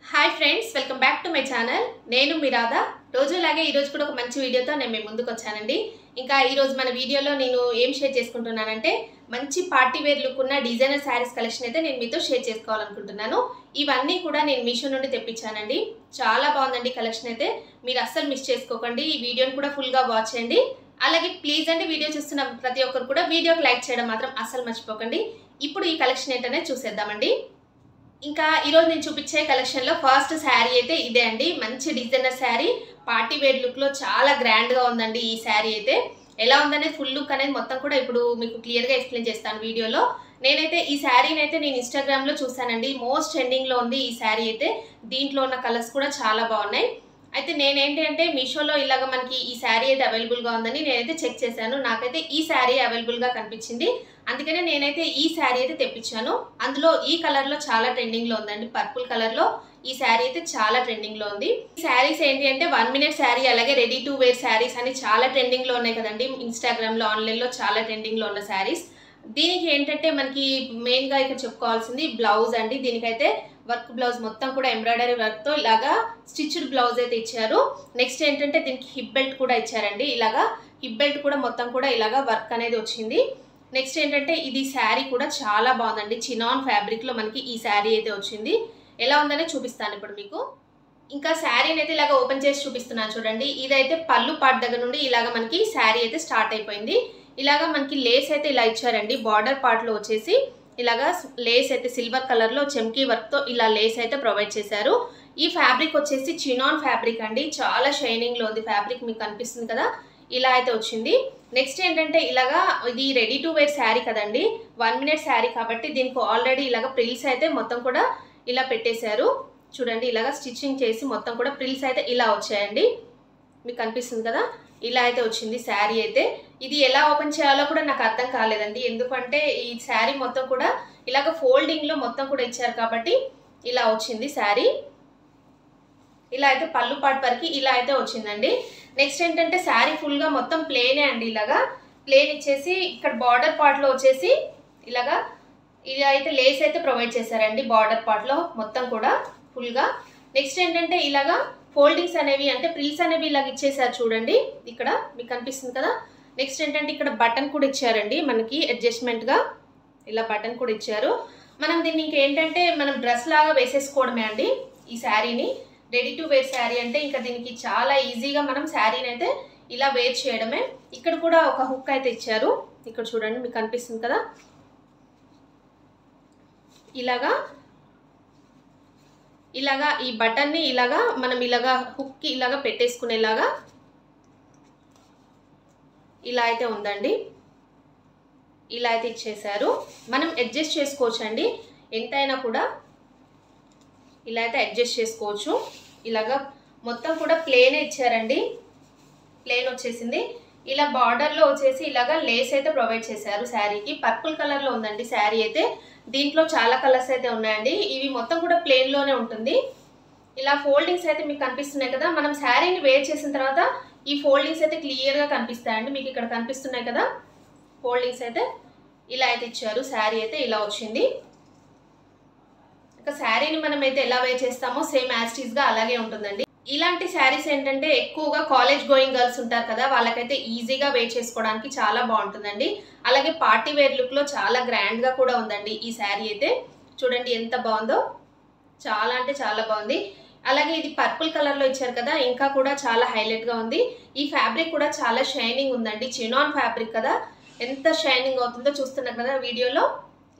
Hi friends, welcome back to my channel. నేను మీ రాధా. రోజులాగే ఈరోజు కూడా ఒక మంచి వీడియోతో నేను మీ ముందుకు వచ్చానండి. ఇంకా ఈరోజు మన వీడియోలో నేను ఏం షేర్ చేసుకుంటున్నానంటే మంచి పార్టీ వేర్ లుక్ ఉన్న డిజైనర్ శారీస్ కలెక్షన్ అయితే నేను మీతో షేర్ చేసుకోవాలనుకుంటున్నాను. ఇవన్నీ కూడా నేను మీషో నుండి తెప్పించానండి. చాలా బాగుందండి కలెక్షన్ అయితే. మీరు అస్సలు మిస్ చేసుకోకండి. ఈ వీడియోని కూడా ఫుల్గా వాచ్ చేయండి. అలాగే ప్లీజ్ అండి, వీడియో చూస్తున్న ప్రతి ఒక్కరు కూడా వీడియోకి లైక్ చేయడం మాత్రం అస్సలు మర్చిపోకండి. ఇప్పుడు ఈ కలెక్షన్ ఏంటనే చూసేద్దామండి. ఇంకా ఈరోజు నేను చూపించే కలెక్షన్లో ఫస్ట్ శారీ అయితే ఇదే అండి. మంచి డిజైనర్ శారీ, పార్టీ వేర్ లుక్లో చాలా గ్రాండ్గా ఉందండి. ఈ శారీ అయితే ఎలా ఉందనేది ఫుల్ లుక్ అనేది మొత్తం కూడా ఇప్పుడు మీకు క్లియర్గా ఎక్స్ప్లెయిన్ చేస్తాను వీడియోలో. నేనైతే ఈ శారీని అయితే నేను ఇన్స్టాగ్రామ్లో చూసానండి. మోస్ట్ ట్రెండింగ్లో ఉంది ఈ శారీ అయితే. దీంట్లో ఉన్న కలర్స్ కూడా చాలా బాగున్నాయి. అయితే నేనేంటి అంటే మీషోలో ఇలాగ మనకి ఈ శారీ అయితే అవైలబుల్గా ఉందని నేనైతే చెక్ చేశాను. నాకైతే ఈ శారీ అవైలబుల్గా కనిపించింది. అందుకనే నేనైతే ఈ శారీ అయితే తెప్పించాను. అందులో ఈ కలర్లో చాలా ట్రెండింగ్లో ఉందండి. పర్పుల్ కలర్లో ఈ శారీ అయితే చాలా ట్రెండింగ్లో ఉంది. ఈ శారీస్ ఏంటి అంటే 1 minute శారీ, అలాగే రెడీ టు వేర్ శారీస్ అని చాలా ట్రెండింగ్లో ఉన్నాయి కదండి. ఇన్స్టాగ్రామ్లో, ఆన్లైన్లో చాలా ట్రెండింగ్లో ఉన్న శారీస్. దీనికి ఏంటంటే మనకి మెయిన్గా ఇక్కడ చెప్పుకోవాల్సింది బ్లౌజ్ అండి. దీనికైతే వర్క్ బ్లౌజ్ మొత్తం కూడా ఎంబ్రాయిడరీ వర్క్తో ఇలాగా స్టిచ్డ్ బ్లౌజ్ అయితే ఇచ్చారు. నెక్స్ట్ ఏంటంటే దీనికి హిప్ బెల్ట్ కూడా ఇచ్చారండి. ఇలాగా హిప్ బెల్ట్ కూడా మొత్తం కూడా ఇలాగా వర్క్ అనేది వచ్చింది. నెక్స్ట్ ఏంటంటే ఇది శారీ కూడా చాలా బాగుందండి. చినాన్ ఫ్యాబ్రిక్లో మనకి ఈ శారీ అయితే వచ్చింది. ఎలా ఉందనే చూపిస్తాను ఇప్పుడు మీకు. ఇంకా శారీని అయితే ఇలాగ ఓపెన్ చేసి చూపిస్తున్నాను చూడండి. ఇదైతే పళ్ళు పార్ట్ దగ్గర నుండి ఇలాగ మనకి శారీ అయితే స్టార్ట్ అయిపోయింది. ఇలాగ మనకి లేస్ అయితే ఇలా ఇచ్చారండి. బార్డర్ పార్ట్లో వచ్చేసి ఇలాగా లేస్ అయితే సిల్వర్ కలర్లో చెమ్కీ వర్క్తో ఇలా లేస్ అయితే ప్రొవైడ్ చేశారు. ఈ ఫ్యాబ్రిక్ వచ్చేసి చినాన్ ఫ్యాబ్రిక్ అండి. చాలా షైనింగ్లో ఉంది ఫ్యాబ్రిక్, మీకు కనిపిస్తుంది కదా. ఇలా అయితే వచ్చింది. నెక్స్ట్ ఏంటంటే ఇలాగా ఇది రెడీ టు వేర్ శారీ కదండి. 1 minute శారీ కాబట్టి దీనికి ఆల్రెడీ ఇలాగ ప్రిల్స్ అయితే మొత్తం కూడా ఇలా పెట్టేశారు. చూడండి, ఇలాగ స్టిచ్చింగ్ చేసి మొత్తం కూడా ప్రిల్స్ అయితే ఇలా వచ్చాయండి. మీకు కనిపిస్తుంది కదా, ఇలా అయితే వచ్చింది శారీ అయితే. ఇది ఎలా ఓపెన్ చేయాలో కూడా నాకు అర్థం కాలేదండి. ఎందుకంటే ఈ శారీ మొత్తం కూడా ఇలాగ ఫోల్డింగ్లో మొత్తం కూడా ఇచ్చారు కాబట్టి ఇలా వచ్చింది శారీ. ఇలా అయితే పళ్ళు పార్ట్ వరకు ఇలా అయితే వచ్చిందండి. నెక్స్ట్ ఏంటంటే శారీ ఫుల్గా మొత్తం ప్లేనే అండి. ఇలాగా ప్లేన్ ఇచ్చేసి ఇక్కడ బార్డర్ పార్ట్లో వచ్చేసి ఇలాగా ఇలా అయితే లేస్ అయితే ప్రొవైడ్ చేశారండి. బార్డర్ పార్ట్లో మొత్తం కూడా ఫుల్గా. నెక్స్ట్ ఏంటంటే ఇలాగా ఫోల్డింగ్స్ అనేవి అంటే ప్రిల్స్ అనేవి ఇలాగ ఇచ్చేసారు చూడండి. ఇక్కడ మీకు కనిపిస్తుంది కదా. నెక్స్ట్ ఏంటంటే ఇక్కడ బటన్ కూడా ఇచ్చారండి మనకి అడ్జస్ట్మెంట్గా. ఇలా బటన్ కూడా ఇచ్చారు. మనం దీన్ని ఇంకేంటంటే మనం డ్రెస్ లాగా వేసేసుకోవడమే అండి ఈ శారీని. రెడీ టు వేర్ శారీ అంటే ఇంకా దీనికి చాలా ఈజీగా మనం శారీని అయితే ఇలా వేర్ చేయడమే. ఇక్కడ కూడా ఒక హుక్ అయితే ఇచ్చారు. ఇక్కడ చూడండి, మీకు కనిపిస్తుంది కదా. ఇలాగా ఈ బటన్ని ఇలాగా మనం ఇలాగా హుక్కి ఇలాగా పెట్టేసుకునేలాగా ఇలా అయితే ఉందండి. ఇలా అయితే ఇచ్చేసారు. మనం అడ్జస్ట్ చేసుకోవచ్చు అండి. ఎంతైనా కూడా ఇలా అయితే అడ్జస్ట్ చేసుకోవచ్చు. ఇలాగా మొత్తం కూడా ప్లేనే ఇచ్చారండి. ప్లేన్ వచ్చేసింది. ఇలా బార్డర్లో వచ్చేసి ఇలాగా లేస్ అయితే ప్రొవైడ్ చేశారు శారీకి. పర్పుల్ కలర్లో ఉందండి శారీ అయితే. దీంట్లో చాలా కలర్స్ అయితే ఉన్నాయండి. ఇవి మొత్తం కూడా ప్లేన్లోనే ఉంటుంది. ఇలా ఫోల్డింగ్స్ అయితే మీకు కనిపిస్తున్నాయి కదా. మనం శారీని వేర్ చేసిన తర్వాత ఈ ఫోల్డింగ్స్ అయితే క్లియర్గా కనిపిస్తాయండి. మీకు ఇక్కడ కనిపిస్తున్నాయి కదా ఫోల్డింగ్స్ అయితే. ఇలా అయితే ఇచ్చారు. శారీ అయితే ఇలా వచ్చింది. ఇంకా శారీని మనం అయితే ఎలా వేర్ చేస్తామో సేమ్ యాజ్ టీజ్గా అలాగే ఉంటుందండి. ఇలాంటి శారీస్ ఏంటంటే ఎక్కువగా కాలేజ్ గోయింగ్ గర్ల్స్ ఉంటారు కదా, వాళ్ళకైతే ఈజీగా వేర్ చేసుకోవడానికి చాలా బాగుంటుందండి. అలాగే పార్టీ వేర్ లుక్లో చాలా గ్రాండ్గా కూడా ఉందండి ఈ శారీ అయితే. చూడండి ఎంత బాగుందో, చాలా అంటే చాలా బాగుంది. అలాగే ఇది పర్పుల్ కలర్లో ఇచ్చారు కదా, ఇంకా కూడా చాలా హైలైట్గా ఉంది. ఈ ఫ్యాబ్రిక్ కూడా చాలా షైనింగ్ ఉందండి. చినాన్ ఫ్యాబ్రిక్ కదా, ఎంత షైనింగ్ అవుతుందో చూస్తున్నారు కదా వీడియోలో.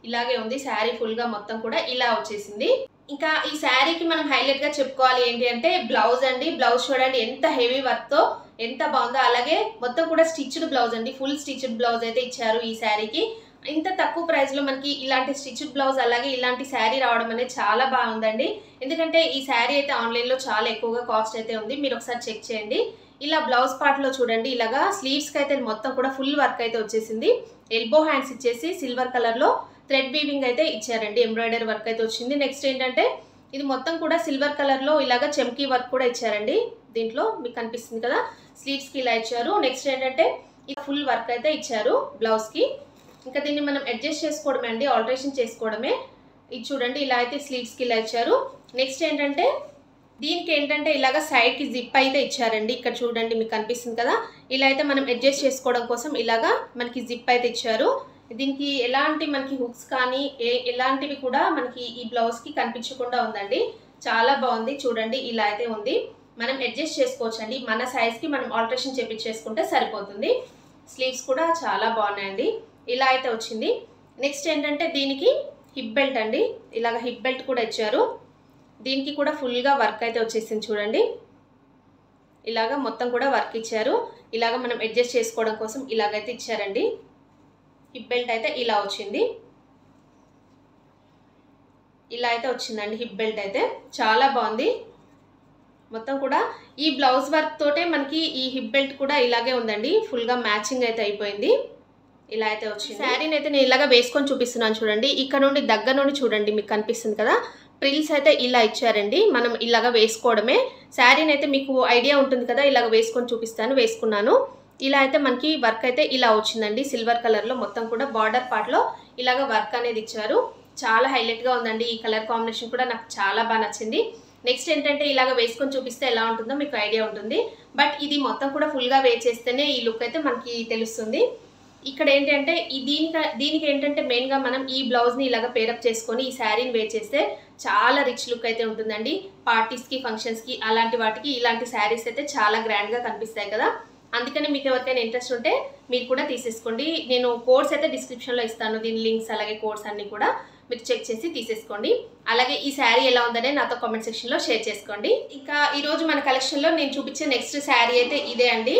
ఇలాగే ఉంది శారీ ఫుల్గా మొత్తం కూడా ఇలా వచ్చేసింది. ఇంకా ఈ శారీకి మనం హైలైట్గా చెప్పుకోవాలి ఏంటి అంటే బ్లౌజ్ అండి. బ్లౌజ్ చూడండి ఎంత హెవీ వర్క్తో ఎంత బాగుందో. అలాగే మొత్తం కూడా స్టిచ్డ్ బ్లౌజ్ అండి. ఫుల్ స్టిచ్డ్ బ్లౌజ్ అయితే ఇచ్చారు ఈ శారీకి. ఇంత తక్కువ ప్రైస్లో మనకి ఇలాంటి స్టిచ్డ్ బ్లౌజ్ అలాగే ఇలాంటి శారీ రావడం అనేది చాలా బాగుందండి. ఎందుకంటే ఈ శారీ అయితే ఆన్లైన్లో చాలా ఎక్కువగా కాస్ట్ అయితే ఉంది. మీరు ఒకసారి చెక్ చేయండి. ఇలా బ్లౌజ్ పార్ట్లో చూడండి ఇలాగా స్లీవ్స్కి అయితే మొత్తం కూడా ఫుల్ వర్క్ అయితే వచ్చేసింది. ఎల్బో హ్యాండ్స్ ఇచ్చేసి సిల్వర్ కలర్లో థ్రెడ్ వీవింగ్ అయితే ఇచ్చారండి. ఎంబ్రాయిడరీ వర్క్ అయితే వచ్చింది. నెక్స్ట్ ఏంటంటే ఇది మొత్తం కూడా సిల్వర్ కలర్లో ఇలాగ చెమ్కీ వర్క్ కూడా ఇచ్చారండి. దీంట్లో మీకు కనిపిస్తుంది కదా, స్లీవ్స్కి ఇలా ఇచ్చారు. నెక్స్ట్ ఏంటంటే ఇది ఫుల్ వర్క్ అయితే ఇచ్చారు బ్లౌజ్కి. ఇంకా దీన్ని మనం అడ్జస్ట్ చేసుకోవడమే అండి, ఆల్టరేషన్ చేసుకోవడమే. ఇది చూడండి ఇలా అయితే స్లీవ్స్కి ఇలా ఇచ్చారు. నెక్స్ట్ ఏంటంటే దీనికి ఏంటంటే ఇలాగ సైడ్కి జిప్ అయితే ఇచ్చారండి. ఇక్కడ చూడండి మీకు కనిపిస్తుంది కదా, ఇలా అయితే మనం అడ్జస్ట్ చేసుకోవడం కోసం ఇలాగా మనకి జిప్ అయితే ఇచ్చారు. దీనికి ఎలాంటి మనకి హుక్స్ కానీ ఎలాంటివి కూడా మనకి ఈ బ్లౌజ్కి కనిపించకుండా ఉందండి. చాలా బాగుంది చూడండి, ఇలా అయితే ఉంది. మనం అడ్జస్ట్ చేసుకోవచ్చు అండి, మన సైజ్కి మనం ఆల్టరేషన్ చేపించేసుకుంటే సరిపోతుంది. స్లీవ్స్ కూడా చాలా బాగున్నాయండి, ఇలా అయితే వచ్చింది. నెక్స్ట్ ఏంటంటే దీనికి హిప్ బెల్ట్ అండి, ఇలాగ హిప్ బెల్ట్ కూడా ఇచ్చారు. దీనికి కూడా ఫుల్గా వర్క్ అయితే వచ్చేసింది చూడండి, ఇలాగ మొత్తం కూడా వర్క్ ఇచ్చారు. ఇలాగ మనం అడ్జస్ట్ చేసుకోవడం కోసం ఇలాగైతే ఇచ్చారండి. హిప్ బెల్ట్ అయితే ఇలా వచ్చింది, ఇలా అయితే వచ్చిందండి హిప్ బెల్ట్ అయితే చాలా బాగుంది. మొత్తం కూడా ఈ బ్లౌజ్ వర్క్ తోటే మనకి ఈ హిప్ బెల్ట్ కూడా ఇలాగే ఉందండి, ఫుల్గా మ్యాచింగ్ అయితే అయిపోయింది. ఇలా అయితే వచ్చింది. శారీని అయితే నేను ఇలాగ వేసుకొని చూపిస్తున్నాను చూడండి. ఇక్కడ నుండి దగ్గర నుండి చూడండి మీకు కనిపిస్తుంది కదా, ప్రిల్స్ అయితే ఇలా ఇచ్చారండి. మనం ఇలాగ వేసుకోవడమే. శారీని అయితే మీకు ఐడియా ఉంటుంది కదా, ఇలాగ వేసుకొని చూపిస్తాను. వేసుకున్నాను. ఇలా అయితే మనకి వర్క్ అయితే ఇలా వచ్చిందండి, సిల్వర్ కలర్లో మొత్తం కూడా బార్డర్ పార్ట్లో ఇలాగ వర్క్ అనేది ఇచ్చారు. చాలా హైలైట్గా ఉందండి. ఈ కలర్ కాంబినేషన్ కూడా నాకు చాలా బాగా నచ్చింది. నెక్స్ట్ ఏంటంటే ఇలాగ వేసుకొని చూపిస్తే ఎలా ఉంటుందో మీకు ఐడియా ఉంటుంది. బట్ ఇది మొత్తం కూడా ఫుల్గా వేర్ చేస్తేనే ఈ లుక్ అయితే మనకి తెలుస్తుంది. ఇక్కడ ఏంటంటే దీనికి ఏంటంటే మెయిన్గా మనం ఈ బ్లౌజ్ని ఇలాగ పేరప్ చేసుకొని ఈ శారీని వేర్ చేస్తే చాలా రిచ్ లుక్ అయితే ఉంటుందండి. పార్టీస్కి, ఫంక్షన్స్కి అలాంటి వాటికి ఇలాంటి శారీస్ అయితే చాలా గ్రాండ్గా కనిపిస్తాయి కదా. అందుకని మీకు ఎవరికైనా ఇంట్రెస్ట్ ఉంటే మీరు కూడా తీసేసుకోండి. నేను కోడ్స్ అయితే డిస్క్రిప్షన్లో ఇస్తాను, దీని లింక్స్ అలాగే కోడ్స్ అన్నీ కూడా మీరు చెక్ చేసి తీసేసుకోండి. అలాగే ఈ శారీ ఎలా ఉందనే నాతో కామెంట్ సెక్షన్లో షేర్ చేసుకోండి. ఇంకా ఈరోజు మన కలెక్షన్లో నేను చూపించే నెక్స్ట్ శారీ అయితే ఇదే అండి.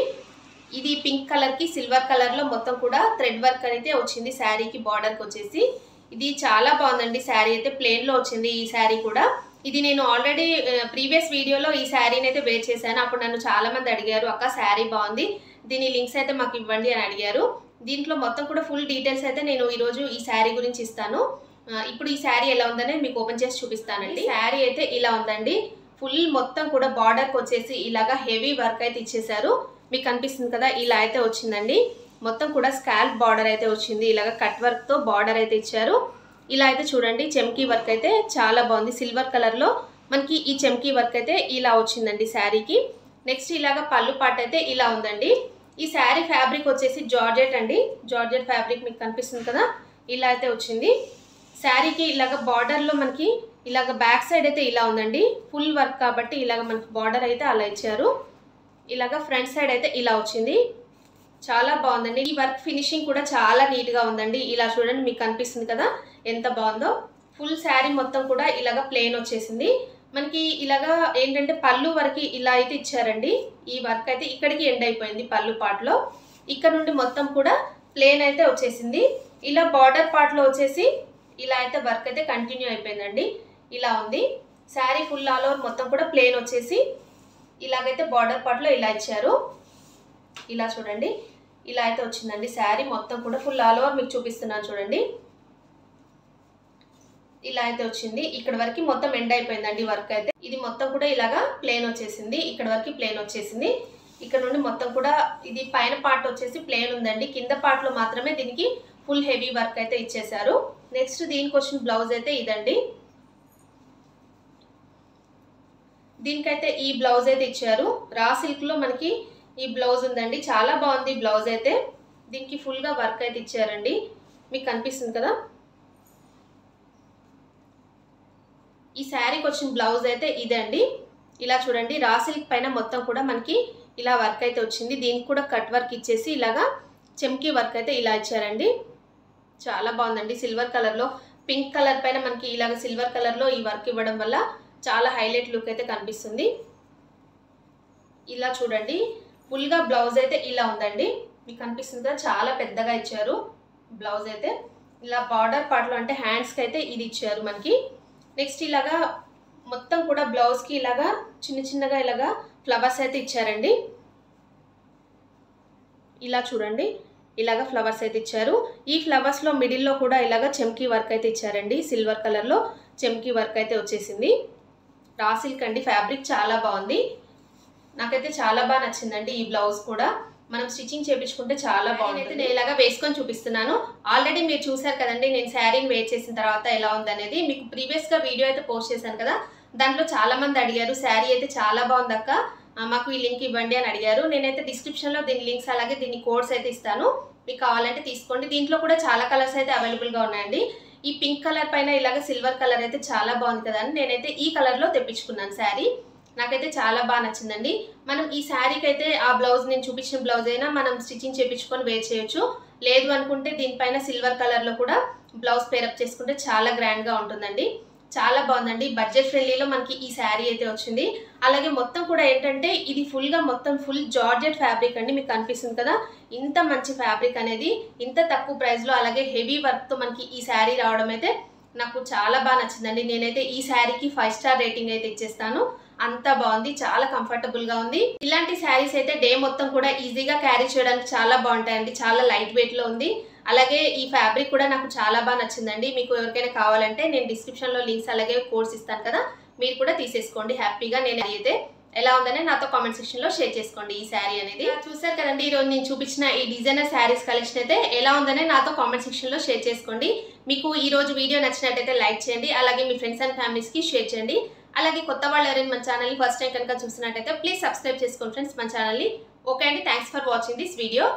ఇది పింక్ కలర్కి సిల్వర్ కలర్లో మొత్తం కూడా థ్రెడ్ వర్క్ అయితే వచ్చింది శారీకి, బార్డర్కి వచ్చేసి. ఇది చాలా బాగుందండి. శారీ అయితే ప్లెయిన్లో వచ్చింది ఈ శారీ కూడా. ఇది నేను ఆల్రెడీ ప్రీవియస్ వీడియోలో ఈ శారీని అయితే వేర్ చేశాను. అప్పుడు నన్ను చాలామంది అడిగారు, అక్క శారీ బాగుంది, దీని లింక్స్ అయితే మాకు ఇవ్వండి అని అడిగారు. దీంట్లో మొత్తం కూడా ఫుల్ డీటెయిల్స్ అయితే నేను ఈరోజు ఈ శారీ గురించి ఇస్తాను. ఇప్పుడు ఈ శారీ ఎలా ఉందనే మీకు ఓపెన్ చేసి చూపిస్తానండి. శారీ అయితే ఇలా ఉందండి, ఫుల్ మొత్తం కూడా బార్డర్కి వచ్చేసి ఇలాగా హెవీ వర్క్ అయితే ఇచ్చేసారు. మీకు కనిపిస్తుంది కదా, ఇలా అయితే వచ్చిందండి. మొత్తం కూడా స్కాల్ప్ బార్డర్ అయితే వచ్చింది, ఇలాగ కట్ వర్క్తో బార్డర్ అయితే ఇచ్చారు. ఇలా అయితే చూడండి చెమ్కీ వర్క్ అయితే చాలా బాగుంది. సిల్వర్ కలర్లో మనకి ఈ చెమ్కీ వర్క్ అయితే ఇలా వచ్చిందండి శారీకి. నెక్స్ట్ ఇలాగ పళ్ళు పార్ట్ అయితే ఇలా ఉందండి. ఈ శారీ ఫ్యాబ్రిక్ వచ్చేసి జార్జెట్ అండి, జార్జెట్ ఫ్యాబ్రిక్ మీకు కనిపిస్తుంది కదా, ఇలా అయితే వచ్చింది. శారీకి ఇలాగ బార్డర్లో మనకి ఇలాగ బ్యాక్ సైడ్ అయితే ఇలా ఉందండి, ఫుల్ వర్క్ కాబట్టి ఇలాగ మనకి బార్డర్ అయితే అలా ఇచ్చారు. ఇలాగ ఫ్రంట్ సైడ్ అయితే ఇలా వచ్చింది, చాలా బాగుందండి. ఈ వర్క్ ఫినిషింగ్ కూడా చాలా నీట్గా ఉందండి. ఇలా చూడండి మీకు కనిపిస్తుంది కదా ఎంత బాగుందో. ఫుల్ శారీ మొత్తం కూడా ఇలాగ ప్లెయిన్ వచ్చేసింది. మనకి ఇలాగా ఏంటంటే పళ్ళు వరకు ఇలా అయితే ఇచ్చారండి. ఈ వర్క్ అయితే ఇక్కడికి ఎండ్ అయిపోయింది పళ్ళు పార్ట్లో. ఇక్కడ నుండి మొత్తం కూడా ప్లెయిన్ అయితే వచ్చేసింది. ఇలా బార్డర్ పార్ట్లో వచ్చేసి ఇలా అయితే వర్క్ అయితే కంటిన్యూ అయిపోయిందండి. ఇలా ఉంది శారీ ఫుల్ ఆల్ ఓవర్ మొత్తం కూడా ప్లెయిన్ వచ్చేసి ఇలాగైతే బార్డర్ పార్ట్లో ఇలా ఇచ్చారు. ఇలా చూడండి ఇలా అయితే వచ్చిందండి శారీ మొత్తం కూడా ఫుల్ ఆల్ ఓవర్ మీకు చూపిస్తున్నాను చూడండి. ఇలా అయితే వచ్చింది. ఇక్కడ వరకు మొత్తం ఎండ్ అయిపోయిందండి వర్క్ అయితే. ఇది మొత్తం కూడా ఇలాగా ప్లెయిన్ వచ్చేసింది, ఇక్కడ వరకు ప్లెయిన్ వచ్చేసింది. ఇక్కడ నుండి మొత్తం కూడా ఇది పైన పార్ట్ వచ్చేసి ప్లెయిన్ ఉందండి, కింద పార్ట్లో మాత్రమే దీనికి ఫుల్ హెవీ వర్క్ అయితే ఇచ్చేసారు. నెక్స్ట్ దీనికి వచ్చిన బ్లౌజ్ అయితే ఇదండి. దీనికైతే ఈ బ్లౌజ్ అయితే ఇచ్చారు, రా సిల్క్లో మనకి ఈ బ్లౌజ్ ఉందండి. చాలా బాగుంది బ్లౌజ్ అయితే. దీనికి ఫుల్గా వర్క్ అయితే ఇచ్చారండి, మీకు కనిపిస్తుంది కదా. ఈ శారీకి వచ్చిన బ్లౌజ్ అయితే ఇదండి. ఇలా చూడండి రా సిల్క్ పైన మొత్తం కూడా మనకి ఇలా వర్క్ అయితే వచ్చింది. దీనికి కూడా కట్ వర్క్ ఇచ్చేసి ఇలాగా చెమ్కీ వర్క్ అయితే ఇలా ఇచ్చారండి. చాలా బాగుందండి. సిల్వర్ కలర్లో పింక్ కలర్ పైన మనకి ఇలాగ సిల్వర్ కలర్లో ఈ వర్క్ ఇవ్వడం వల్ల చాలా హైలైట్ లుక్ అయితే కనిపిస్తుంది. ఇలా చూడండి ఫుల్గా బ్లౌజ్ అయితే ఇలా ఉందండి, మీకు కనిపిస్తుంది కదా, చాలా పెద్దగా ఇచ్చారు బ్లౌజ్ అయితే. ఇలా బార్డర్ పార్ట్లో అంటే హ్యాండ్స్కి అయితే ఇది ఇచ్చారు మనకి. నెక్స్ట్ ఇలాగా మొత్తం కూడా బ్లౌజ్కి ఇలాగా చిన్న చిన్నగా ఇలాగా ఫ్లవర్స్ అయితే ఇచ్చారండి. ఇలా చూడండి ఇలాగా ఫ్లవర్స్ అయితే ఇచ్చారు. ఈ ఫ్లవర్స్లో మిడిల్లో కూడా ఇలాగా చెమ్కీ వర్క్ అయితే ఇచ్చారండి. సిల్వర్ కలర్లో చెమ్కీ వర్క్ అయితే వచ్చేసింది. రా సిల్క్ అండి, ఫ్యాబ్రిక్ చాలా బాగుంది, నాకైతే చాలా బాగా నచ్చిందండి ఈ బ్లౌజ్ కూడా. మనం స్టిచ్చింగ్ చేయించుకుంటే చాలా బాగుంటుంది. నేను ఇలాగా వేసుకొని చూపిస్తున్నాను. ఆల్రెడీ మీరు చూసారు కదండి నేను శారీని వేర్ చేసిన తర్వాత ఎలా ఉందనేది. మీకు ప్రీవియస్గా వీడియో అయితే పోస్ట్ చేశాను కదా, దాంట్లో చాలా మంది అడిగారు శారీ అయితే చాలా బాగుంది అక్క, మాకు ఈ లింక్ ఇవ్వండి అని అడిగారు. నేనైతే డిస్క్రిప్షన్లో దీని లింక్స్ అలాగే దీని కోడ్స్ అయితే ఇస్తాను, మీకు కావాలంటే తీసుకోండి. దీంట్లో కూడా చాలా కలర్స్ అయితే అవైలబుల్గా ఉన్నాయండి. ఈ పింక్ కలర్ పైన ఇలాగ సిల్వర్ కలర్ అయితే చాలా బాగుంది కదా అని నేనైతే ఈ కలర్లో తెప్పించుకున్నాను శారీ. నాకైతే చాలా బాగా నచ్చిందండి. మనం ఈ శారీకి అయితే ఆ బ్లౌజ్ నేను చూపించిన బ్లౌజ్ అయినా మనం స్టిచ్చింగ్ చేయించుకొని వేర్ చేయొచ్చు. లేదు అనుకుంటే దీనిపైన సిల్వర్ కలర్లో కూడా బ్లౌజ్ పేరప్ చేసుకుంటే చాలా గ్రాండ్గా ఉంటుందండి. చాలా బాగుందండి. బడ్జెట్ ఫ్రెండ్లీలో మనకి ఈ శారీ అయితే వచ్చింది. అలాగే మొత్తం కూడా ఏంటంటే ఇది ఫుల్గా మొత్తం ఫుల్ జార్జెట్ ఫ్యాబ్రిక్ అండి. మీకు కనిపిస్తుంది కదా ఇంత మంచి ఫ్యాబ్రిక్ అనేది ఇంత తక్కువ ప్రైస్లో, అలాగే హెవీ వర్క్తో మనకి ఈ శారీ రావడం అయితే నాకు చాలా బాగా నచ్చిందండి. నేనైతే ఈ శారీకి 5 స్టార్ రేటింగ్ అయితే ఇచ్చేస్తాను. అంత బాగుంది, చాలా కంఫర్టబుల్గా ఉంది. ఇలాంటి శారీస్ అయితే డే మొత్తం కూడా ఈజీగా క్యారీ చేయడానికి చాలా బాగుంటాయండి. చాలా లైట్ వెయిట్లో ఉంది. అలాగే ఈ ఫ్యాబ్రిక్ కూడా నాకు చాలా బాగా నచ్చిందండి. మీకు ఎవరికైనా కావాలంటే నేను డిస్క్రిప్షన్లో లింక్స్ అలాగే కోడ్స్ ఇస్తాను కదా, మీరు కూడా తీసేసుకోండి హ్యాపీగా. నేను అయితే ఎలా ఉందని నాతో కామెంట్ సెక్షన్లో షేర్ చేసుకోండి ఈ శారీ అనేది. చూసారు కదండి ఈరోజు నేను చూపించిన ఈ డిజైనర్ శారీస్ కలెక్షన్ అయితే ఎలా ఉందని నాతో కామెంట్ సెక్షన్లో షేర్ చేసుకోండి. మీకు ఈ రోజు వీడియో నచ్చినట్టయితే లైక్ చేయండి, అలాగే మీ ఫ్రెండ్స్ అండ్ ఫ్యామిలీస్కి షేర్ చేయండి. అలాగే కొత్త వాళ్ళు ఎవరైనా మన ఛానల్ని ఫస్ట్ టైం కనుక చూసినట్టయితే ప్లీజ్ సబ్స్క్రైబ్ చేసుకోండి ఫ్రెండ్స్ మన ఛానల్ని. ఓకే అండి, thanks for watching this video.